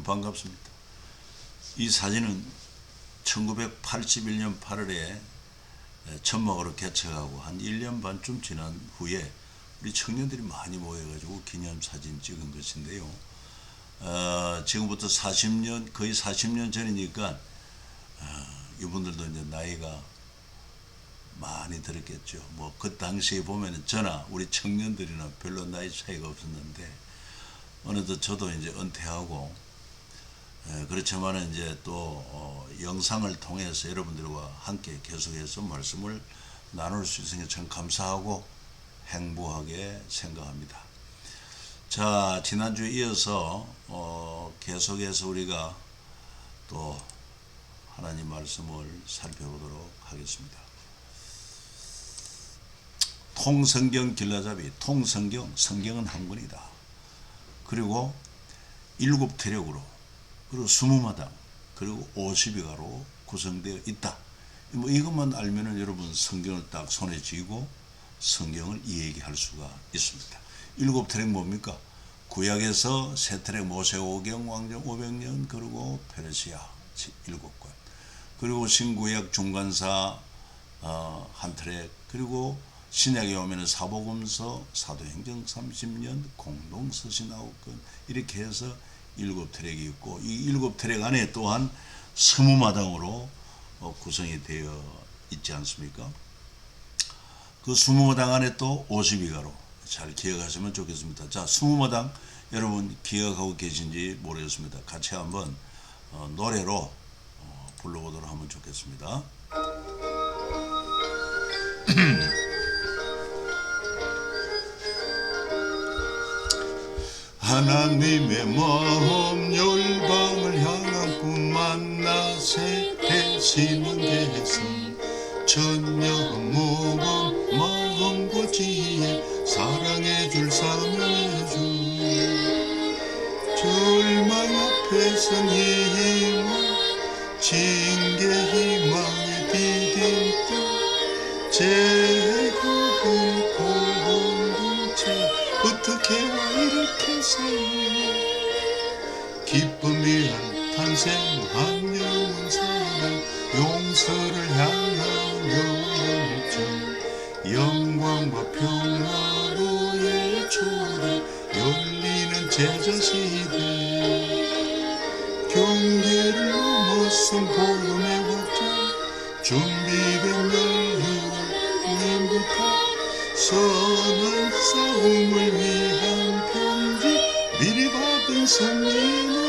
여러분 반갑습니다. 이 사진은 1981년 8월에 천막으로 개척하고 한 1년 반쯤 지난 후에 우리 청년들이 많이 모여가지고 기념사진 찍은 것인데요. 지금부터 40년, 거의 40년 전이니까 이분들도 이제 나이가 많이 들었겠죠. 뭐 그 당시에 보면은 저나 우리 청년들이나 별로 나이 차이가 없었는데 어느덧 저도 이제 은퇴하고 그렇지만은 이제 또 영상을 통해서 여러분들과 함께 계속해서 말씀을 나눌 수 있으니 참 감사하고 행복하게 생각합니다. 자, 지난주에 이어서 계속해서 우리가 또 하나님 말씀을 살펴보도록 하겠습니다. 통성경 길라잡이, 통성경, 성경은 한 권이다. 그리고 7태력으로, 그리고 20마당, 그리고 50여가로 구성되어 있다. 뭐 이것만 알면은 여러분 성경을 딱 손에 쥐고 성경을 이야기할 수가 있습니다. 7태력 뭡니까? 구약에서 세태력 모세오경 왕정 500년, 그리고 페르시아 7권, 그리고 신구약 중간사 한 트랙, 그리고 신약에 오면은 사복음서, 사도행전 30년, 공동서신 9권, 이렇게 해서 7트랙이 있고, 이 7트랙 안에 또한 20마당으로 구성이 되어 있지 않습니까? 그 20마당 안에 또 52가로 잘 기억하시면 좋겠습니다. 자, 20마당 여러분 기억하고 계신지 모르겠습니다. 같이 한번 노래로 불러보도록 하면 좋겠습니다. 하나님의 마음 열방을 향한 꿈 만나 세대시는 개선 천년 모범 마음과 지혜 사랑해 줄 사명해 줄 절망 앞에선 희망 징계 희망의 디딤돌 제국은 공동체 어떻게 와 이렇게 살아 기쁨 위한 탄생 한 영혼 사랑 용서를 향한 열정 영광과 평화로의 초대 열리는 제자시대 경계를 넘어선 복음의 확장 준비된 열리님부터 선한 싸움을 위한 편지 미리 받은 선민으로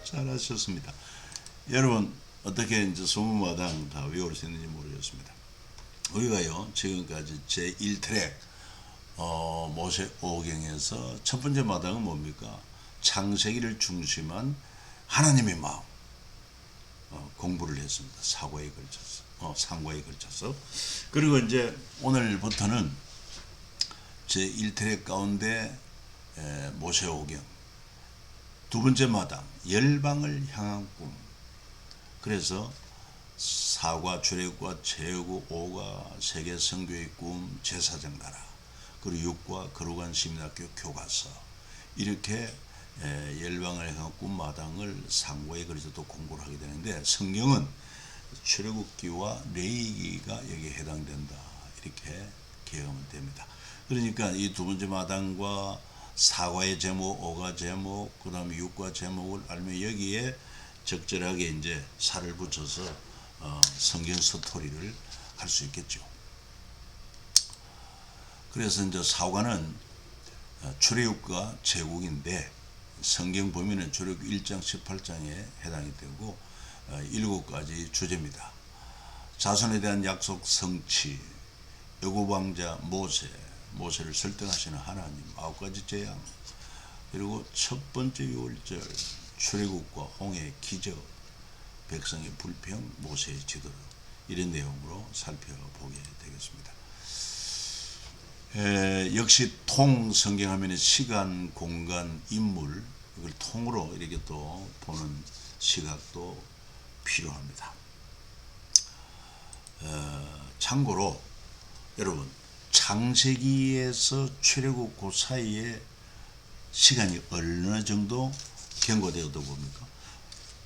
잘하셨습니다. 여러분 어떻게 이제 20마당 다 외울 수 있는지 모르겠습니다. 우리가요 지금까지 제1트랙 모세오경에서 첫 번째 마당은 뭡니까? 창세기를 중심한 하나님의 마음 공부를 했습니다. 상과에 걸쳐서. 그리고 이제 오늘부터는 제1트랙 가운데 모세오경 두 번째 마당 열방을 향한 꿈. 그래서 4과 출애굽과 제국 5가 세계 선교의 꿈 제사장 나라, 그리고 6과 거룩한 시민학교 교과서, 이렇게 열방을 향한 꿈 마당을 상고에 걸쳐서 또 공부를 하게 되는데, 성경은 출애굽기와 레위기가 여기에 해당된다 이렇게 기억하면 됩니다. 그러니까 이 두 번째 마당과 4과의 제목, 5가 제목, 그 다음에 6과 제목을 알면 여기에 적절하게 이제 살을 붙여서 성경 스토리를 할 수 있겠죠. 그래서 이제 4과는 출애굽과 제국인데 성경 보면은 출애굽 1장 18장에 해당이 되고 7가지 주제입니다. 자손에 대한 약속 성취, 애굽 왕자 모세를 설득하시는 하나님 9가지 재앙, 그리고 첫 번째 유월절 출애굽과 홍해 기적, 백성의 불평, 모세의 지도, 이런 내용으로 살펴보게 되겠습니다. 역시 통 성경하면 시간, 공간, 인물, 이걸 통으로 이렇게 또 보는 시각도 필요합니다. 참고로 여러분 창세기에서 출애굽 그 사이에 시간이 어느 정도 경과되어도 봅니까?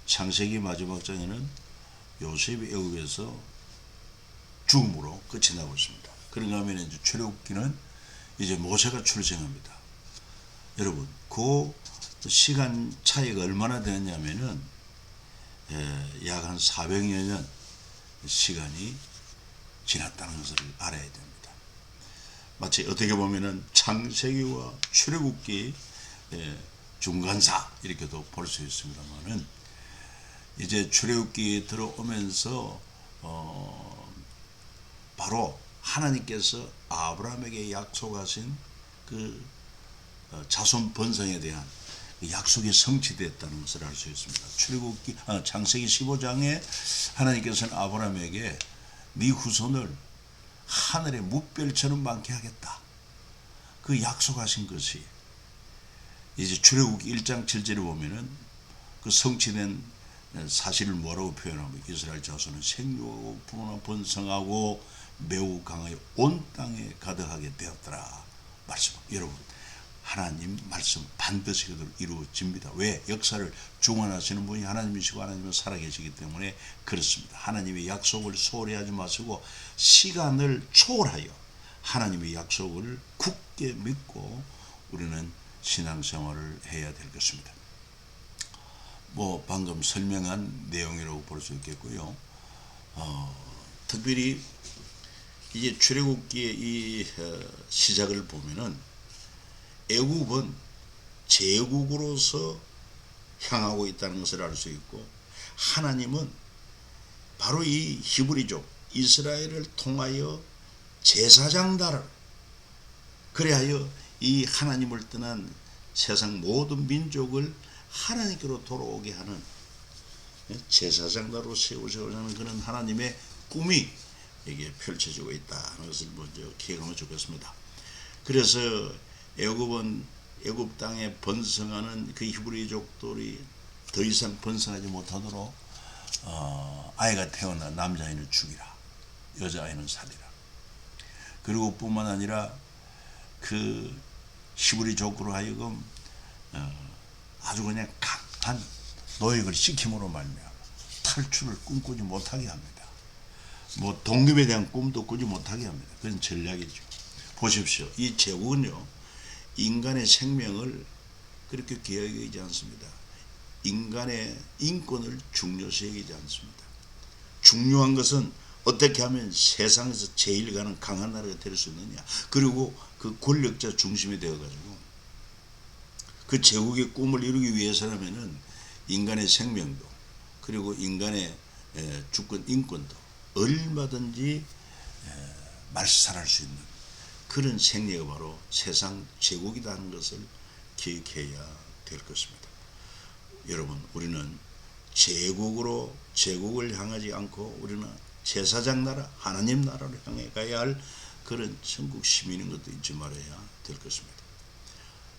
창세기 마지막 장에는 요셉이 애굽에서 죽음으로 끝이 나고 있습니다. 그런가 하면 이제 출애굽기는 이제 모세가 출생합니다. 여러분, 그 시간 차이가 얼마나 되느냐면은 약 한 400여 년 시간이 지났다는 것을 알아야 됩니다. 마치 어떻게 보면은 창세기와 출애굽기 중간사 이렇게도 볼 수 있습니다만은 이제 출애굽기 들어오면서 바로 하나님께서 아브라함에게 약속하신 그 자손 번성에 대한 약속이 성취됐다는 것을 알 수 있습니다. 출애굽기 창세기 15장에 하나님께서는 아브라함에게 네 후손을 하늘의 뭇별처럼 많게 하겠다. 그 약속하신 것이 이제 출애굽기 1장 7절에 보면은 그 성취된 사실을 뭐라고 표현하면 이스라엘 자손은 생육하고 풍성하고 번성하고 매우 강하여 온 땅에 가득하게 되었더라. 말씀합니다. 여러분, 하나님 말씀 반드시 그대로 이루어집니다. 왜? 역사를 주관하시는 분이 하나님이시고 하나님은 살아계시기 때문에 그렇습니다. 하나님의 약속을 소홀히 하지 마시고 시간을 초월하여 하나님의 약속을 굳게 믿고 우리는 신앙생활을 해야 될 것입니다. 뭐 방금 설명한 내용이라고 볼 수 있겠고요. 특별히 이제 출애굽기의 이 시작을 보면은 애굽은 제국으로서 향하고 있다는 것을 알 수 있고, 하나님은 바로 이 히브리족 이스라엘을 통하여 제사장 나라를, 그래하여 이 하나님을 떠난 세상 모든 민족을 하나님께로 돌아오게 하는 제사장 나라로 세우셔야 하는 그런 하나님의 꿈이 이게 펼쳐지고 있다는 것을 먼저 기억하면 좋겠습니다. 그래서 애굽 땅에 번성하는 그 히브리족들이 더 이상 번성하지 못하도록 아이가 태어나 남자아이는 죽이라, 여자아이는 살리라. 그리고 뿐만 아니라 그 히브리족으로 하여금 아주 그냥 강한 노역을 시킴으로 말미암아 탈출을 꿈꾸지 못하게 합니다. 뭐 독립에 대한 꿈도 꾸지 못하게 합니다. 그건 전략이죠. 보십시오. 이 제국은요, 인간의 생명을 그렇게 귀하게 여기지 않습니다. 인간의 인권을 중요시 여기지 않습니다. 중요한 것은 어떻게 하면 세상에서 제일 가는 강한 나라가 될 수 있느냐, 그리고 그 권력자 중심이 되어가지고 그 제국의 꿈을 이루기 위해서라면은 인간의 생명도 그리고 인간의 주권 인권도 얼마든지 말살할 수 있는 그런 생리가 바로 세상 제국이라는 것을 기억해야 될 것입니다. 여러분, 우리는 제국을 향하지 않고 우리는 제사장 나라, 하나님 나라를 향해 가야 할 그런 천국 시민인 것도 잊지 말아야 될 것입니다.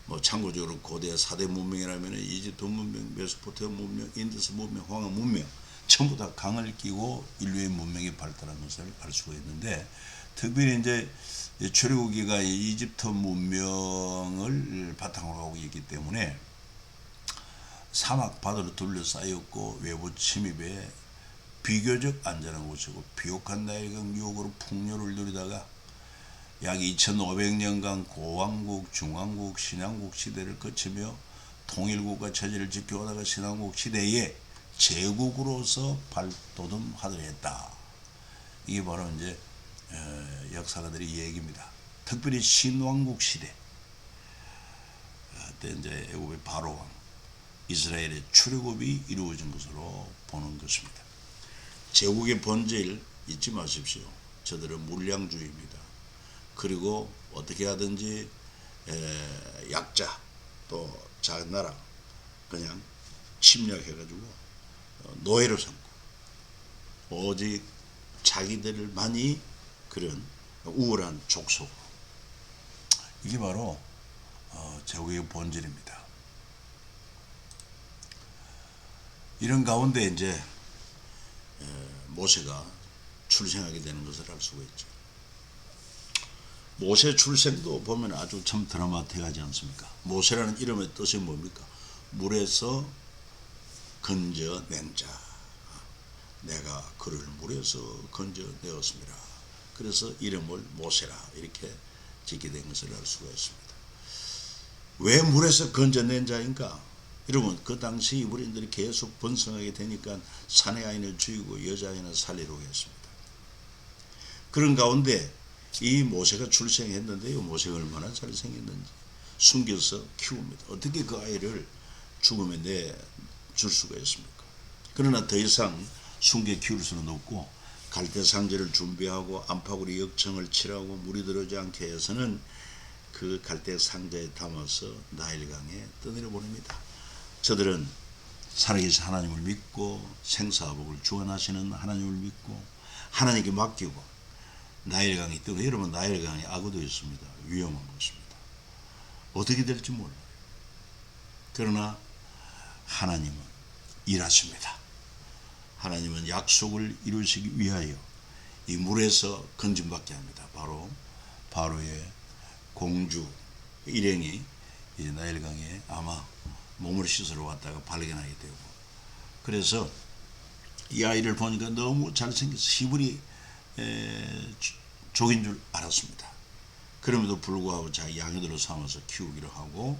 뭐 참고적으로 고대 4대 문명이라면 이집트 문명, 메소포타미아 문명, 인더스 문명, 황하 문명 전부 다 강을 끼고 인류의 문명이 발달한 것을 알 수가 있는데, 특별히 이제 출애굽기가 이집트 문명을 바탕으로 하고 있기 때문에 사막 바다로 둘러싸였고 외부 침입에 비교적 안전한 곳이고 비옥한 나일강 유혹으로 풍요를 누리다가 약 2500년간 고왕국, 중왕국, 신왕국 시대를 거치며 통일국가 체제를 지켜오다가 신왕국 시대에 제국으로서 발돋움하도록 했다. 이게 바로 이제 역사가들의 얘기입니다. 특별히 신왕국 시대 때 이제 애굽의 바로왕 이스라엘의 출애굽이 이루어진 것으로 보는 것입니다. 제국의 본질 잊지 마십시오. 저들은 물량주의입니다. 그리고 어떻게 하든지 약자 또 작은 나라 그냥 침략해가지고 노예로 삼고 오직 자기들만이 그런 우월한 족속, 이게 바로 제국의 본질입니다. 이런 가운데 이제 모세가 출생하게 되는 것을 알 수가 있죠. 모세 출생도 보면 아주 참 드라마틱하지 않습니까? 모세라는 이름의 뜻이 뭡니까? 물에서 건져낸 자. 내가 그를 물에서 건져내었습니다. 그래서 이름을 모세라 이렇게 짓게 된 것을 알 수가 있습니다. 왜 물에서 건져낸 자인가? 여러분, 그 당시 이브리인들이 계속 번성하게 되니까 사내 아이를 죽이고 여자 아이는 살리려고 했습니다. 그런 가운데 이 모세가 출생했는데요, 모세가 얼마나 잘생겼는지 숨겨서 키웁니다. 어떻게 그 아이를 죽음에 내줄 수가 있습니까? 그러나 더 이상 숨겨 키울 수는 없고 갈대 상제를 준비하고 안팎으로 역청을 칠하고 물이 들어오지 않게 해서는 그 갈대 상자에 담아서 나일강에 떠내려 보냅니다. 저들은 살아계신 하나님을 믿고 생사복을 주관하시는 하나님을 믿고 하나님께 맡기고 나일강에 떠내. 여러분, 나일강에 악어도 있습니다. 위험한 것입니다. 어떻게 될지 몰라요. 그러나 하나님은 일하십니다. 하나님은 약속을 이루시기 위하여 이 물에서 건짐받게 합니다. 바로 바로의 공주 일행이 이제 나일강에 아마 몸을 씻으러 왔다가 발견하게 되고, 그래서 이 아이를 보니까 너무 잘생겨서 히브리 족인 줄 알았습니다. 그럼에도 불구하고 자기 양이들로 삼아서 키우기로 하고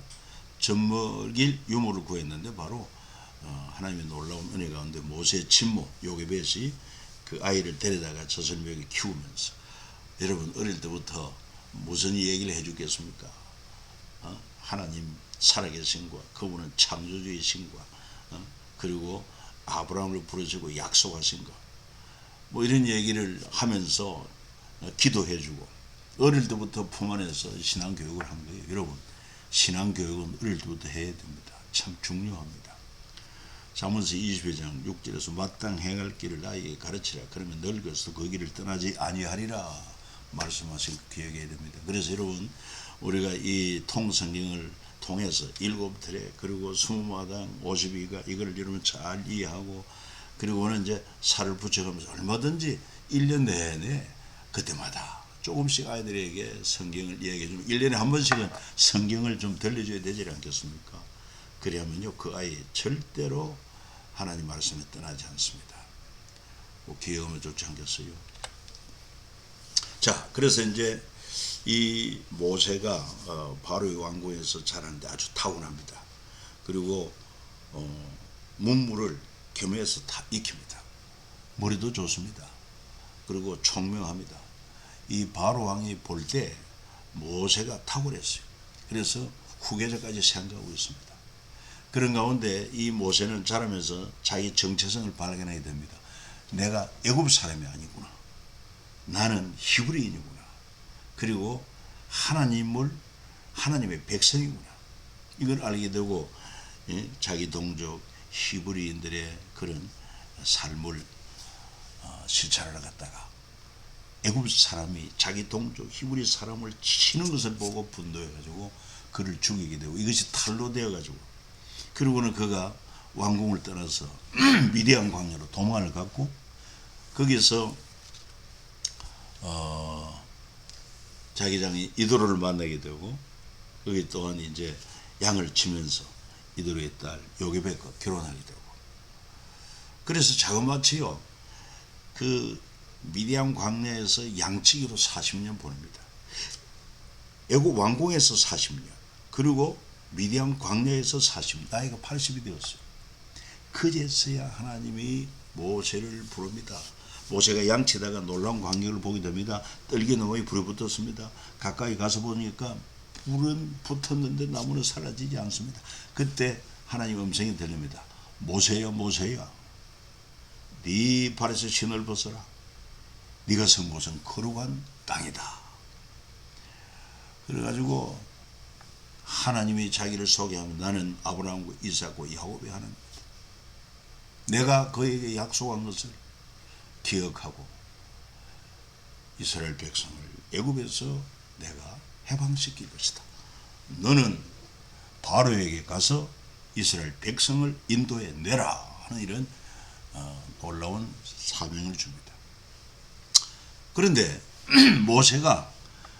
젖먹일 유모를 구했는데 바로 하나님의 놀라운 은혜 가운데 모세의 친모 요게벳이 그 아이를 데려다가 저설명에 키우면서, 여러분 어릴 때부터 무슨 얘기를 해주겠습니까? 하나님 살아계신과 그분은 창조주이신과 그리고 아브라함을 부르시고 약속하신 것, 뭐 이런 얘기를 하면서 기도해주고 어릴 때부터 품 안에서 신앙교육을 한 거예요. 여러분, 신앙교육은 어릴 때부터 해야 됩니다. 참 중요합니다. 잠언서 22장 6절에서 마땅 행할 길을 아이에게 가르치라. 그러면 늙어서 그 길을 떠나지 아니하리라 말씀하신 거 기억해야 됩니다. 그래서 여러분, 우리가 이 통성경을 통해서 7틀에 그리고 20마당 52가 이걸 여러분 잘 이해하고, 그리고는 이제 살을 붙여가면서 얼마든지 1년 내내 그때마다 조금씩 아이들에게 성경을 이야기해 주면 1년에 한 번씩은 성경을 좀 들려줘야 되지 않겠습니까? 그래야면요 그 아이 절대로 하나님 말씀에 떠나지 않습니다. 뭐 기억하면 좋지 않겠어요? 자, 그래서 이제 이 모세가 바로의 왕궁에서 자라는데 아주 타고납니다. 그리고 문물을 겸해서 다 익힙니다. 머리도 좋습니다. 그리고 총명합니다. 이 바로 왕이 볼 때 모세가 탁월했어요. 그래서 후계자까지 생각하고 있습니다. 그런 가운데 이 모세는 자라면서 자기 정체성을 발견하게 됩니다. 내가 애굽 사람이 아니구나. 나는 히브리인이구나. 그리고 하나님의 백성이구나. 이걸 알게 되고 자기 동족 히브리인들의 그런 삶을 실천하러 갔다가 애굽 사람이 자기 동족 히브리 사람을 치는 것을 보고 분노해가지고 그를 죽이게 되고, 이것이 탈로 되어가지고, 그리고는 그가 왕궁을 떠나서 미디안 광야로 도망을 갔고, 거기서 자기 장이 이도로를 만나게 되고, 거기 또한 이제 양을 치면서 이도로의 딸 요게벳과 결혼하게 되고, 그래서 자그마치요 그 미디안 광야에서 양치기로 40년 보냅니다. 애굽 왕궁에서 40년, 그리고 미디안 광야에서 40년, 나이가 80이 되었어요. 그제서야 하나님이 모세를 부릅니다. 모세가 양치다가 놀라운 광경을 보게 됩니다. 떨기 너머에 불이 붙었습니다. 가까이 가서 보니까 불은 붙었는데 나무는 사라지지 않습니다. 그때 하나님 음성이 들립니다. 모세야, 모세야, 네 발에서 신을 벗어라. 네가 선 곳은 거룩한 땅이다. 그래가지고 하나님이 자기를 소개하면 나는 아브라함과 이삭과 야곱의 하나님이다. 내가 그에게 약속한 것을 기억하고 이스라엘 백성을 애굽에서 내가 해방시킬 것이다. 너는 바로에게 가서 이스라엘 백성을 인도해 내라 하는 이런 놀라운 사명을 줍니다. 그런데 모세가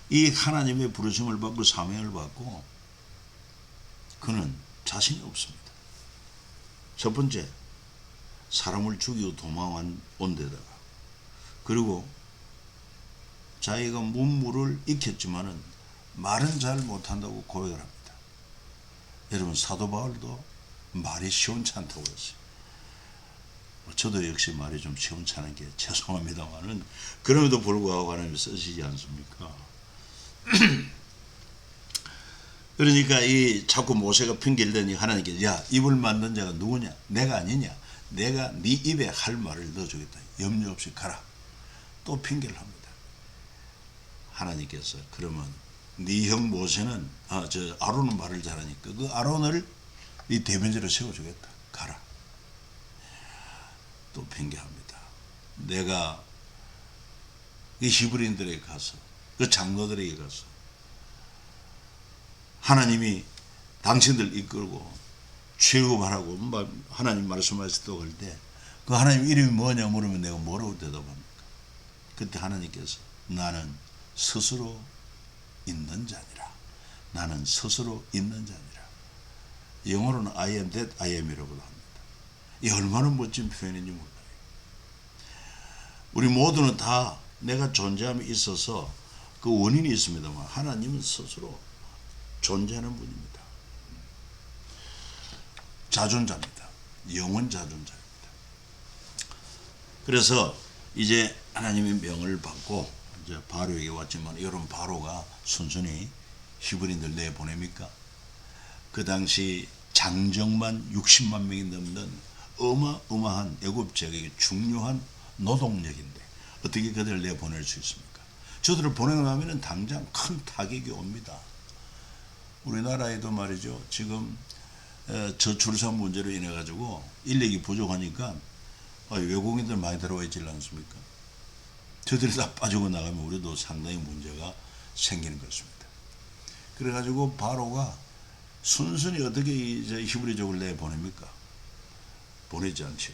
이 하나님의 부르심을 받고 사명을 받고 그는 자신이 없습니다. 첫 번째, 사람을 죽이고 도망한 데다가, 그리고 자기가 문무를 익혔지만은 말은 잘 못한다고 고백을 합니다. 여러분, 사도 바울도 말이 시원치 않다고 했어요. 저도 역시 말이 좀 시원찮은 게 죄송합니다만은 그럼에도 불구하고 하나님이 쓰시지 않습니까? 그러니까 이 자꾸 모세가 핑계를 대니 하나님께, 야, 입을 만든 자가 누구냐? 내가 아니냐? 내가 네 입에 할 말을 넣어주겠다. 염려 없이 가라. 또 핑계를 합니다. 하나님께서, 그러면 네 형 모세는 아론은 말을 잘하니까 그 아론을 네 대변자로 세워주겠다. 가라. 또 핑계합니다. 내가 이 히브리인들에게 가서, 그 장로들에게 가서 하나님이 당신들 이끌고 취급하라고 하나님 말씀하셨다고 할 때 그 하나님 이름이 뭐냐 물으면 내가 뭐라고 대답합니까? 그때 하나님께서, 나는 스스로 있는 자니라. 나는 스스로 있는 자니라. 영어로는 I am that I am이라고 합니다. 이 얼마나 멋진 표현인지 몰라요. 우리 모두는 다 내가 존재함에 있어서 그 원인이 있습니다만 하나님은 스스로 존재하는 분입니다. 자존자입니다. 영원 자존자입니다. 그래서 이제 하나님의 명을 받고 이제 바로에게 왔지만, 여러분, 바로가 순순히 히브리인들 내보냅니까? 그 당시 장정만 60만 명이 넘는 어마어마한 애굽 지역의 중요한 노동력인데 어떻게 그들을 내보낼 수 있습니까? 저들을 보내고 나면 당장 큰 타격이 옵니다. 우리나라에도 말이죠, 지금 저출산 문제로 인해 가지고 인력이 부족하니까 외국인들 많이 들어와 있지 않습니까? 저들이 다 빠지고 나가면 우리도 상당히 문제가 생기는 것입니다. 그래가지고 바로가 순순히 어떻게 이제 히브리족을 내보냅니까? 보내지 않죠.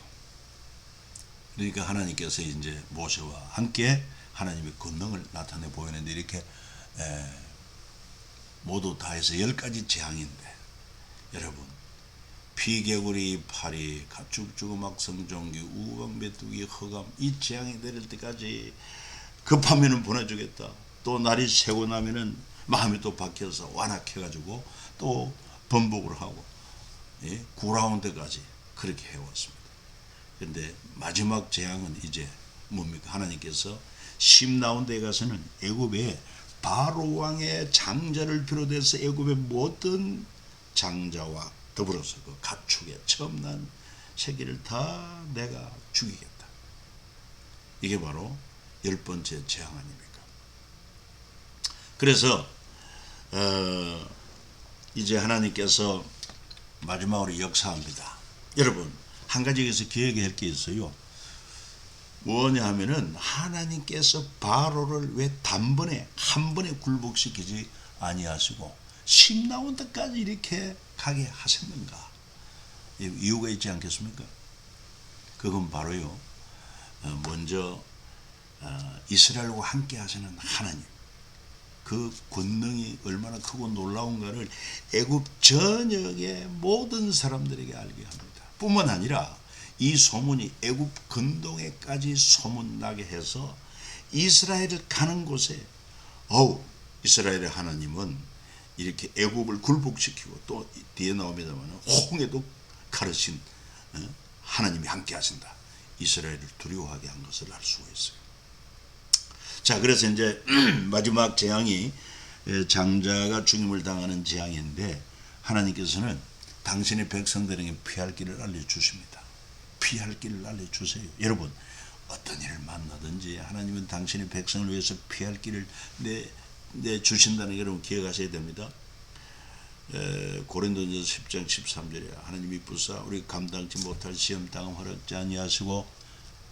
그러니까 하나님께서 이제 모세와 함께 하나님의 권능을 나타내 보이는데, 이렇게 모두 다 해서 10가지 재앙인데, 여러분, 피개구리, 파리, 가축 죽음, 악성종기, 우박, 메뚜기, 흑암, 이 재앙이 내릴 때까지 급하면은 보내주겠다. 또 날이 새고 나면은 마음이 또 바뀌어서 완악해가지고 또 번복을 하고, 구라운 데까지 그렇게 해왔습니다. 그런데 마지막 재앙은 이제 뭡니까? 하나님께서 심나운 데에 가서는 애굽에 바로 왕의 장자를 비롯해서 애굽의 모든 장자와 더불어서 그 가축의 처음 난 새끼를 다 내가 죽이겠다. 이게 바로 10번째 재앙 아닙니까? 그래서 이제 하나님께서 마지막으로 역사합니다. 여러분, 한 가지 여기서 기억할 게 있어요. 뭐냐 하면은, 하나님께서 바로를 왜 단번에 한 번에 굴복시키지 아니하시고 심나운 데까지 이렇게 가게 하셨는가? 이유가 있지 않겠습니까? 그건 바로요, 먼저 이스라엘과 함께 하시는 하나님, 그 권능이 얼마나 크고 놀라운가를 애굽 전역의 모든 사람들에게 알게 합니다. 뿐만 아니라 이 소문이 애굽 근동에까지 소문나게 해서 이스라엘을 가는 곳에, 이스라엘의 하나님은 이렇게 애굽을 굴복시키고, 또 뒤에 나옵니다만 홍해도 가르신 하나님이 함께 하신다. 이스라엘을 두려워하게 한 것을 알 수가 있어요. 자, 그래서 이제 마지막 재앙이 장자가 죽임을 당하는 재앙인데, 하나님께서는 당신의 백성들에게 피할 길을 알려주십니다. 피할 길을 알려주세요. 여러분, 어떤 일을 만나든지 하나님은 당신의 백성을 위해서 피할 길을 내주신다는 게 여러분 기억하셔야 됩니다. 고린도전서 10장 13절에 하나님이 부사 우리 감당치 못할 시험 당함 허락지 아니하시고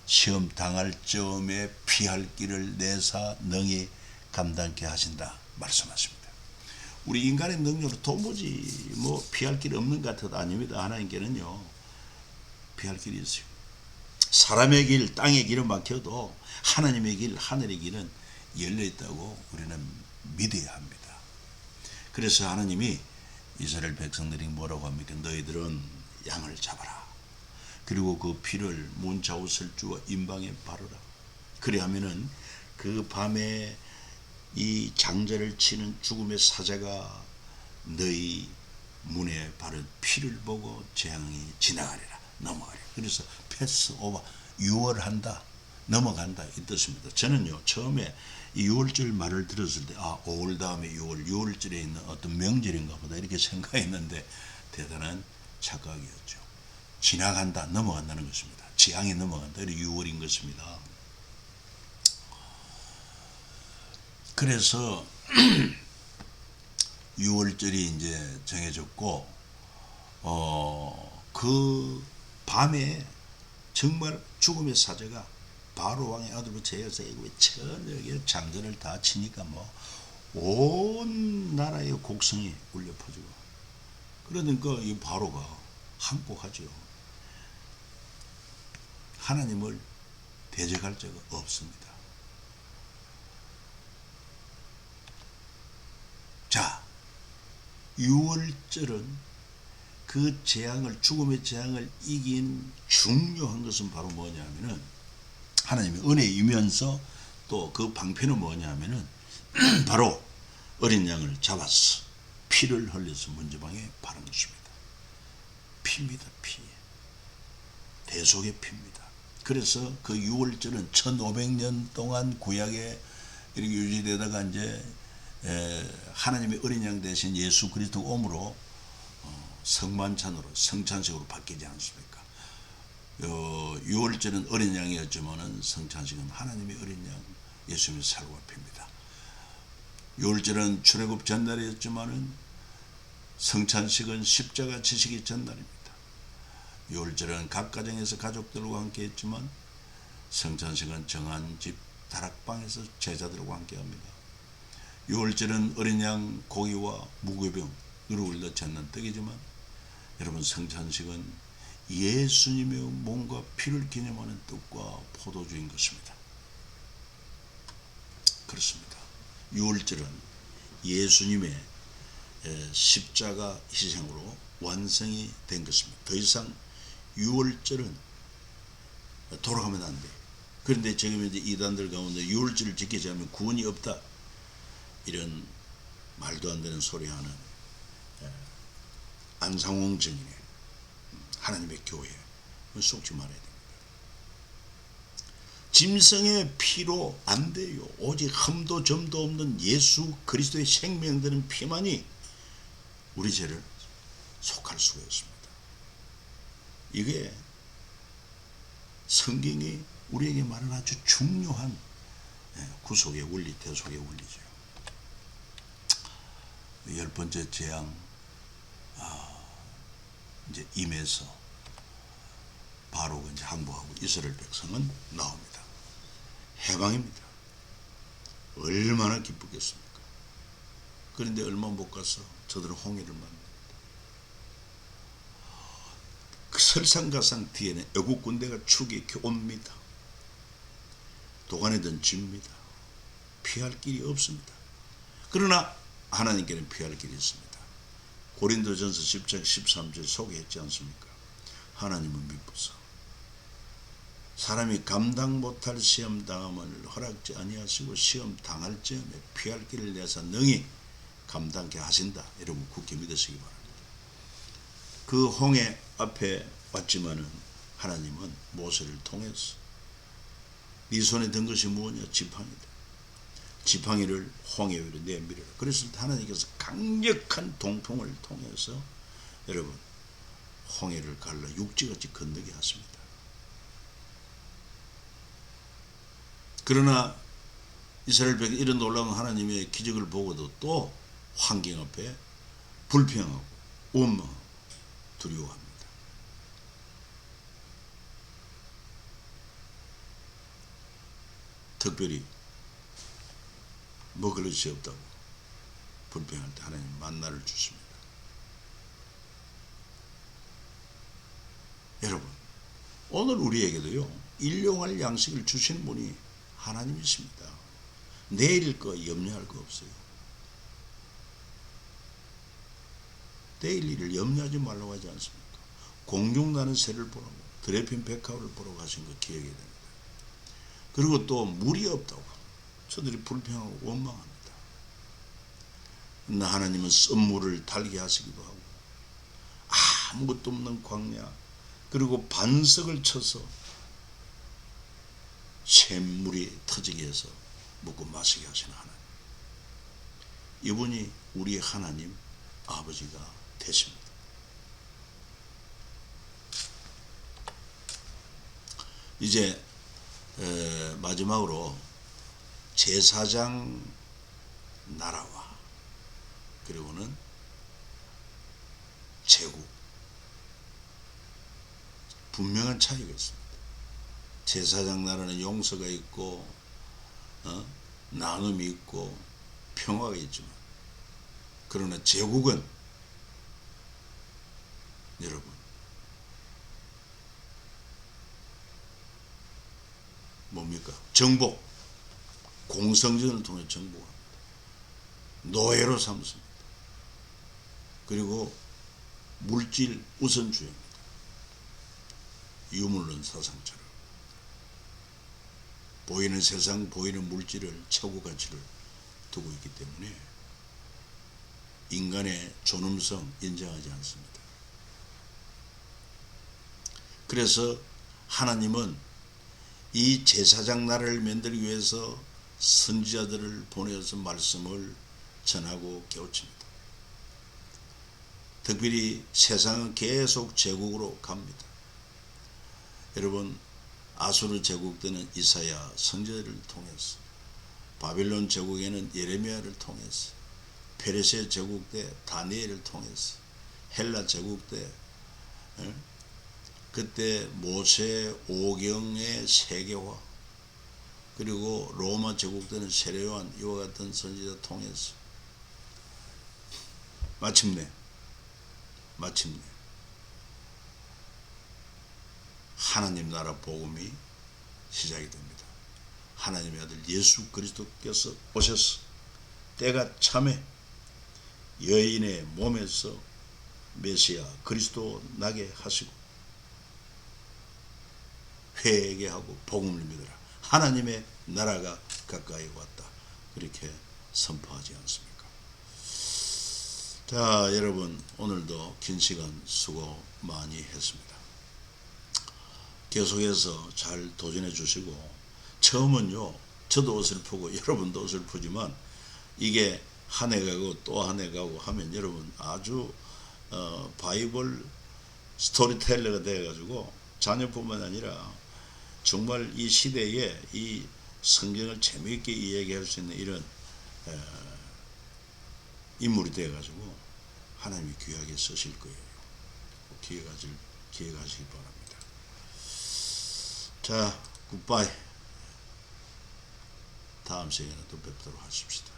시험 당할 점에 피할 길을 내사 능히 감당케 하신다 말씀하십니다. 우리 인간의 능력으로 도무지 피할 길이 없는 것 같아도 아닙니다. 하나님께는요, 피할 길이 있어요. 사람의 길, 땅의 길은 막혀도 하나님의 길, 하늘의 길은 열려 있다고 우리는 믿어야 합니다. 그래서 하나님이 이스라엘 백성들이 뭐라고 합니까? 너희들은 양을 잡아라. 그리고 그 피를 문 좌우설주와 임방에 바르라. 그리하면은 그 밤에 이 장자를 치는 죽음의 사자가 너희 문에 바른 피를 보고 재앙이 지나가리라. 넘어가리라. 그래서 패스 오버, 유월한다, 넘어간다 이 뜻입니다. 저는요 처음에 이 6월절 말을 들었을 때 5월 다음에 6월절에 있는 어떤 명절인가 보다 이렇게 생각했는데 대단한 착각이었죠. 지나간다, 넘어간다는 것입니다. 재앙이 넘어간다. 이게 6월인 것입니다. 그래서 6월절이 이제 정해졌고 그 밤에 정말 죽음의 사자가 바로 왕의 아들로 제여서 천역의 장전을 다 치니까 온 나라의 곡성이 울려 퍼지고 그러니까 이 바로가 항복하죠. 하나님을 대적할 자가 없습니다. 자, 6월절은 그 재앙을, 죽음의 재앙을 이긴 중요한 것은 바로 뭐냐면은 하나님의 은혜이면서 또 그 방편은 뭐냐면은 바로 어린 양을 잡았어. 피를 흘려서 문제방에 바른 것입니다. 피입니다. 피. 대속의 피입니다. 그래서 그 6월절은 1500년 동안 구약에 이렇게 유지되다가 이제 하나님의 어린 양 대신 예수 그리스도 오므로 성만찬으로 성찬식으로 바뀌지 않습니까? 6월절은 어린 양이었지만은 성찬식은 하나님의 어린 양 예수님의 살과 피입니다. 6월절은 출애굽 전날이었지만은 성찬식은 십자가 지시기 전날입니다. 6월절은 각 가정에서 가족들과 함께 했지만 성찬식은 정한 집 다락방에서 제자들과 함께 합니다. 6월절은 어린 양 고기와 무교병 누룩을 넣지 않는 떡이지만 여러분 성찬식은 예수님의 몸과 피를 기념하는 떡과 포도주인 것입니다. 그렇습니다. 6월절은 예수님의 십자가 희생으로 완성이 된 것입니다. 더 이상 6월절은 돌아가면 안 돼. 그런데 지금 이제 이단들 가운데 6월절을 지키지 않으면 구원이 없다. 이런 말도 안 되는 소리 하는 안상홍 증인의 하나님의 교회 속지 말아야 됩니다. 짐승의 피로 안 돼요. 오직 흠도 점도 없는 예수 그리스도의 생명되는 피만이 우리 죄를 속할 수가 있습니다. 이게 성경이 우리에게 말하는 아주 중요한 구속의 원리, 대속의 원리죠. 10번째 재앙 이제 임해서 바로가 이제 항복하고 이스라엘 백성은 나옵니다. 해방입니다. 얼마나 기쁘겠습니까? 그런데 얼마 못 가서 저들은 홍해를 만납니다. 그 설상가상 뒤에는 애국 군대가 추격해 옵니다. 도간에 던집니다. 피할 길이 없습니다. 그러나 하나님께는 피할 길이 있습니다. 고린도전서 10장 13절 소개했지 않습니까? 하나님은 믿고서 사람이 감당 못할 시험 당함을 허락지 아니하시고 시험 당할 즈음에 피할 길을 내사 능히 감당케 하신다. 여러분 굳게 믿으시기 바랍니다. 그 홍해 앞에 왔지만은 하나님은 모세를 통해서 네 손에 든 것이 무엇이냐? 지팡이다. 지팡이를 홍해 위로 내밀어라. 그래서 하나님께서 강력한 동풍을 통해서 여러분 홍해를 갈라 육지같이 건너게 하십니다. 그러나 이스라엘 백성 이런 놀라운 하나님의 기적을 보고도 또 환경 앞에 불평하고 원망하고 두려워합니다. 특별히 먹을 것이 없다고 불평할 때 하나님 만나를 주십니다. 여러분 오늘 우리에게도요 일용할 양식을 주시는 분이 하나님이십니다. 내일 거 염려할 거 없어요. 데일리를 염려하지 말라고 하지 않습니까? 공중나는 새를 보라고 드레핀 백합을 보러 가신 거 기억이 됩니다. 그리고 또 물이 없다고 저들이 불평하고 원망합니다. 그러나 하나님은 썸물을 달게 하시기도 하고 아무것도 없는 광야 그리고 반석을 쳐서 샘물이 터지게 해서 먹고 마시게 하시는 하나님. 이분이 우리 하나님 아버지가 되십니다. 이제 마지막으로 제사장 나라와 그리고는 제국 분명한 차이가 있습니다. 제사장 나라는 용서가 있고 나눔이 있고 평화가 있지만 그러나 제국은 여러분 뭡니까? 정복 공성전을 통해 정복합니다. 노예로 삼습니다. 그리고 물질 우선주의입니다. 유물론 사상처럼 보이는 세상 보이는 물질을 최고 가치를 두고 있기 때문에 인간의 존엄성 인정하지 않습니다. 그래서 하나님은 이 제사장 나라를 만들기 위해서 선지자들을 보내서 말씀을 전하고 깨우칩니다. 특별히 세상은 계속 제국으로 갑니다. 여러분 아수르 제국 때는 이사야 선지자를 통해서 바빌론 제국에는 예레미야를 통해서 페르시아 제국 때 다니엘을 통해서 헬라 제국 때 그때 모세 오경의 세계화 그리고 로마 제국 때는 세례요한 이와 같은 선지자 통해서 마침내 하나님 나라 복음이 시작이 됩니다. 하나님의 아들 예수 그리스도께서 오셔서 때가 참에 여인의 몸에서 메시아 그리스도 나게 하시고 회개하고 복음을 믿으라. 하나님의 나라가 가까이 왔다. 그렇게 선포하지 않습니까? 자, 여러분 오늘도 긴 시간 수고 많이 했습니다. 계속해서 잘 도전해 주시고 처음은요 저도 어설프고 여러분도 어설프지만 이게 한 해 가고 또 한 해 가고 하면 여러분 아주 바이블 스토리텔러가 되어 가지고 자녀뿐만 아니라 정말 이 시대에 이 성경을 재미있게 이야기할 수 있는 이런 인물이 되어 가지고 하나님이 귀하게 쓰실 거예요. 기억하시기 바랍니다. 자, 굿바이. 다음 시간에 또 뵙도록 하십시다.